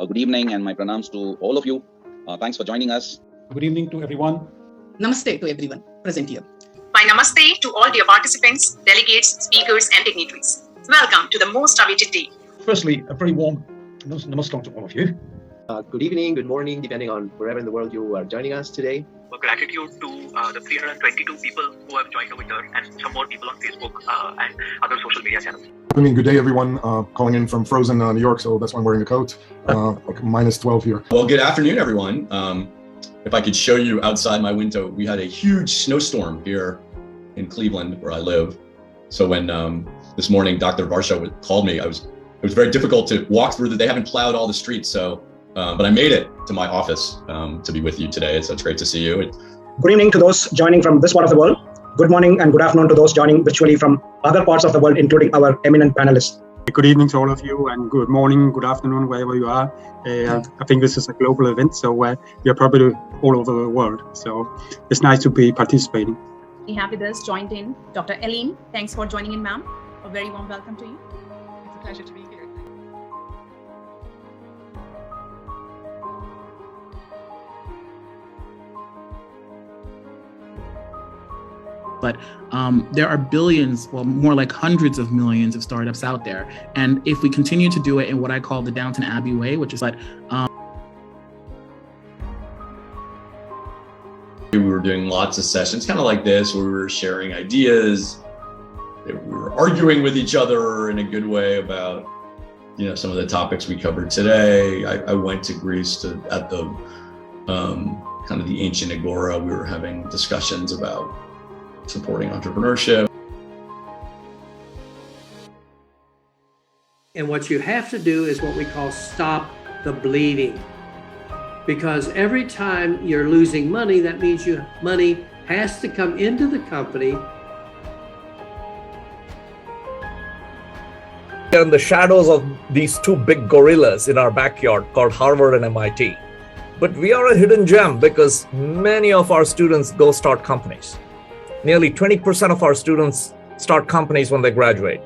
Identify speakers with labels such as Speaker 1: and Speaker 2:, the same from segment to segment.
Speaker 1: Good evening and my pranams to all of you. Thanks for joining us.
Speaker 2: Good evening to everyone.
Speaker 3: Namaste to everyone present here.
Speaker 4: My namaste to all dear participants, delegates, speakers and dignitaries. Welcome to the most awaited day.
Speaker 2: Firstly, a very warm namaskar to all of you.
Speaker 5: Good evening, good morning, depending on wherever in the world you are joining us today.
Speaker 6: Gratitude to the 322 people who have joined over here and some more people on Facebook and other social media channels.
Speaker 7: Good day, everyone. Calling in from frozen New York, so that's why I'm wearing a coat. Like minus 12 here.
Speaker 8: Well, good afternoon, everyone. If I could show you outside my window, we had a huge snowstorm here in Cleveland, where I live. So when this morning Dr. Varsha called me, it was very difficult to walk through. They haven't plowed all the streets, so but I made it to my office to be with you today. So it's great to see you.
Speaker 9: Good evening to those joining from this part of the world. Good morning and good afternoon to those joining virtually from other parts of the world, including our eminent panelists.
Speaker 10: Good evening to all of you, and good morning, good afternoon, wherever you are. I think this is a global event, so we are probably all over the world. So it's nice to be participating.
Speaker 11: We have with us joined in Dr. Aline. Thanks for joining in, ma'am. A very warm welcome to you.
Speaker 3: It's a pleasure to be here.
Speaker 12: But there are billions, well, more like hundreds of millions of startups out there. And if we continue to do it in what I call the Downton Abbey way, which is like,
Speaker 8: we were doing lots of sessions, kind of like this, where we were sharing ideas. We were arguing with each other in a good way about, some of the topics we covered today. I went to Greece at the kind of the ancient agora. We were having discussions about supporting entrepreneurship.
Speaker 13: And what you have to do is what we call stop the bleeding. Because every time you're losing money, that means money has to come into the company.
Speaker 14: We are in the shadows of these two big gorillas in our backyard called Harvard and MIT. But we are a hidden gem because many of our students go start companies. Nearly 20% of our students start companies when they graduate.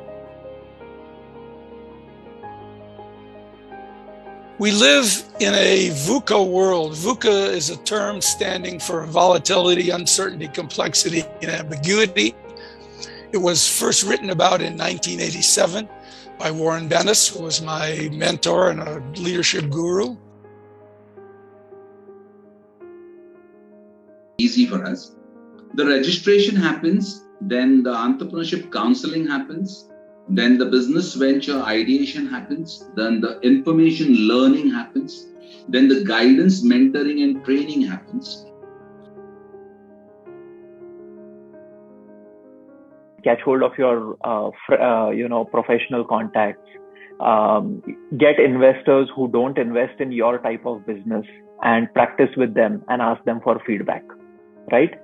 Speaker 15: We live in a VUCA world. VUCA is a term standing for volatility, uncertainty, complexity, and ambiguity. It was first written about in 1987 by Warren Bennis, who was my mentor and a leadership guru.
Speaker 16: Easy for us. The registration happens, then the entrepreneurship counseling happens, then the business venture ideation happens, then the information learning happens, then the guidance, mentoring and training happens.
Speaker 17: Catch hold of your, professional contacts. Get investors who don't invest in your type of business and practice with them and ask them for feedback, right?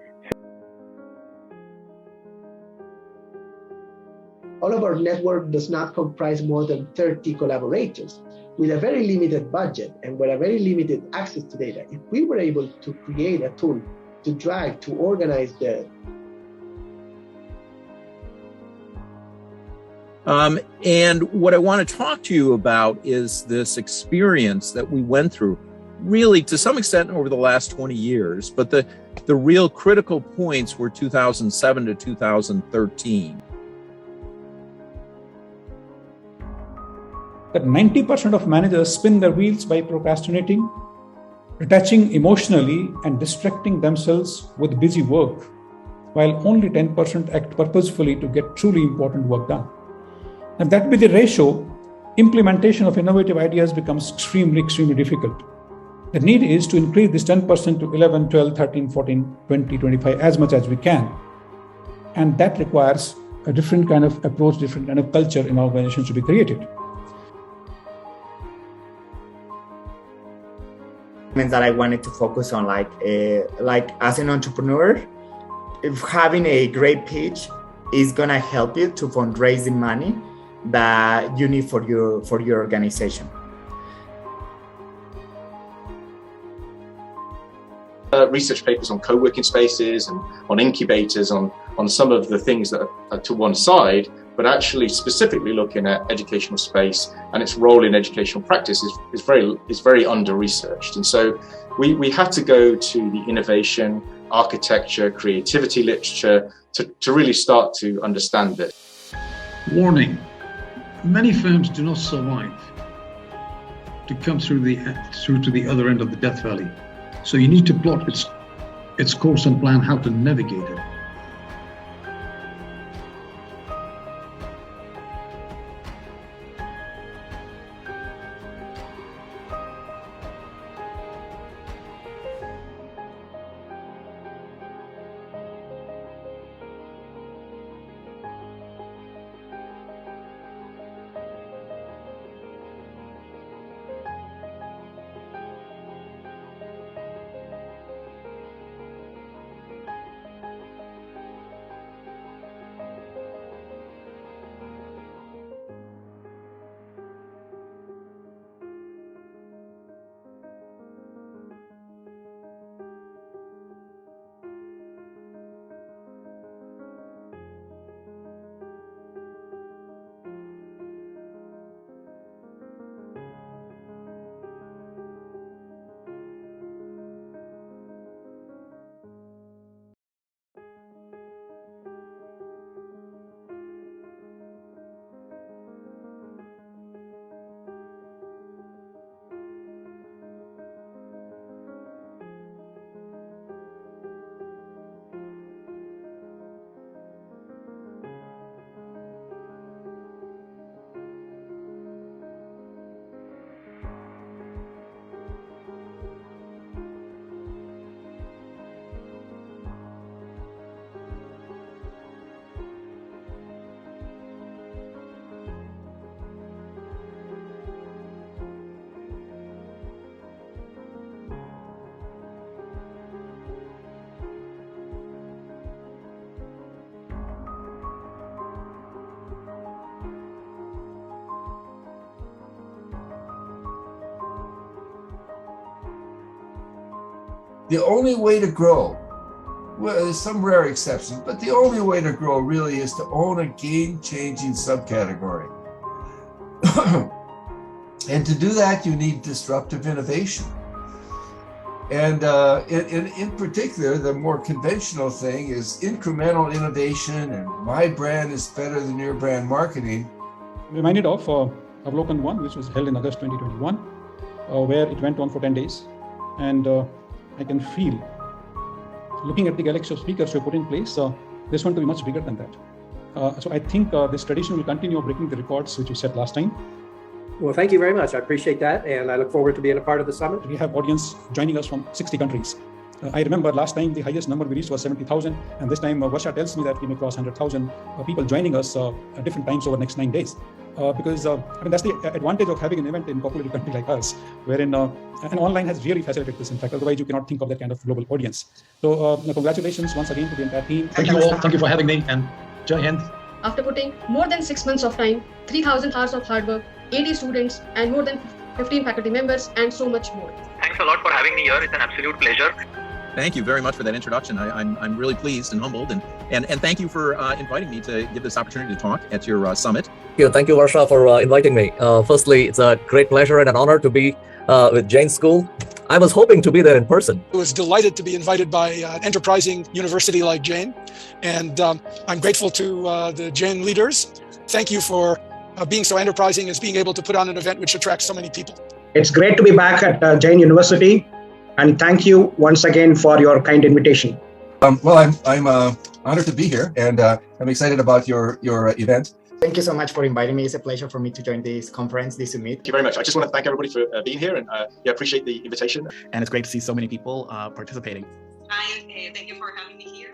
Speaker 18: All of our network does not comprise more than 30 collaborators with a very limited budget and with a very limited access to data. If we were able to create a tool to organize the
Speaker 19: and what I want to talk to you about is this experience that we went through, really to some extent over the last 20 years, but the real critical points were 2007 to 2013.
Speaker 2: That 90% of managers spin their wheels by procrastinating, detaching emotionally and distracting themselves with busy work, while only 10% act purposefully to get truly important work done. And that be the ratio, implementation of innovative ideas becomes extremely difficult. The need is to increase this 10% to 11, 12, 13, 14, 20, 25, as much as we can. And that requires a different kind of approach, different kind of culture in organizations to be created.
Speaker 20: That I wanted to focus on, like as an entrepreneur, if having a great pitch is gonna help you to fundraise the money that you need for your organization.
Speaker 5: Research papers on co-working spaces and on incubators, on
Speaker 21: on some of the things that are to one side, but actually specifically looking at educational space and its role in educational practice is very under-researched. And so we have to go to the innovation, architecture, creativity literature to really start to understand this.
Speaker 22: Warning, many firms do not survive to come through to the other end of the death valley. So you need to plot its course and plan how to navigate it.
Speaker 23: The only way to grow, well, there's some rare exceptions, but the only way to grow really is to own a game-changing subcategory. And to do that, you need disruptive innovation. And in particular, the more conventional thing is incremental innovation and my brand is better than your brand marketing.
Speaker 2: I'm reminded of AVLOKAN 1, which was held in August 2021, where it went on for 10 days. And I can feel, looking at the galaxy of speakers we put in place, this one to be much bigger than that. So I think this tradition will continue breaking the records which you set last time.
Speaker 13: Well, thank you very much. I appreciate that. And I look forward to being a part of the summit.
Speaker 2: We have audience joining us from 60 countries. I remember last time the highest number we reached was 70,000. And this time Varsha tells me that we may cross 100,000 people joining us at different times over the next 9 days. Because I mean, that's the advantage of having an event in a populated country like us, wherein and online has really facilitated this. In fact, otherwise you cannot think of that kind of global audience. So congratulations once again to the entire team.
Speaker 22: Thank you all. Thank you for having me. And Jai Hind.
Speaker 24: After putting more than 6 months of time, 3,000 hours of hard work, 80 students, and more than 15 faculty members, and so much more.
Speaker 6: Thanks a lot for having me here. It's an absolute pleasure.
Speaker 19: Thank you very much for that introduction. I'm really pleased and humbled, and thank you for inviting me to give this opportunity to talk at your summit.
Speaker 14: Thank you, Varsha, for inviting me. Firstly, it's a great pleasure and an honor to be with Jain School. I was hoping to be there in person.
Speaker 15: I was delighted to be invited by an enterprising university like Jain, and I'm grateful to the Jain leaders. Thank you for being so enterprising as being able to put on an event which attracts so many people.
Speaker 9: It's great to be back at Jain University, and thank you once again for your kind invitation.
Speaker 7: Well, I'm honored to be here, and I'm excited about your event.
Speaker 20: Thank you so much for inviting me. It's a pleasure for me to join this conference, this summit.
Speaker 21: Thank you very much. I just want to thank everybody for being here, and appreciate the invitation.
Speaker 12: And it's great to see so many people participating.
Speaker 4: Hi, thank you for having me here.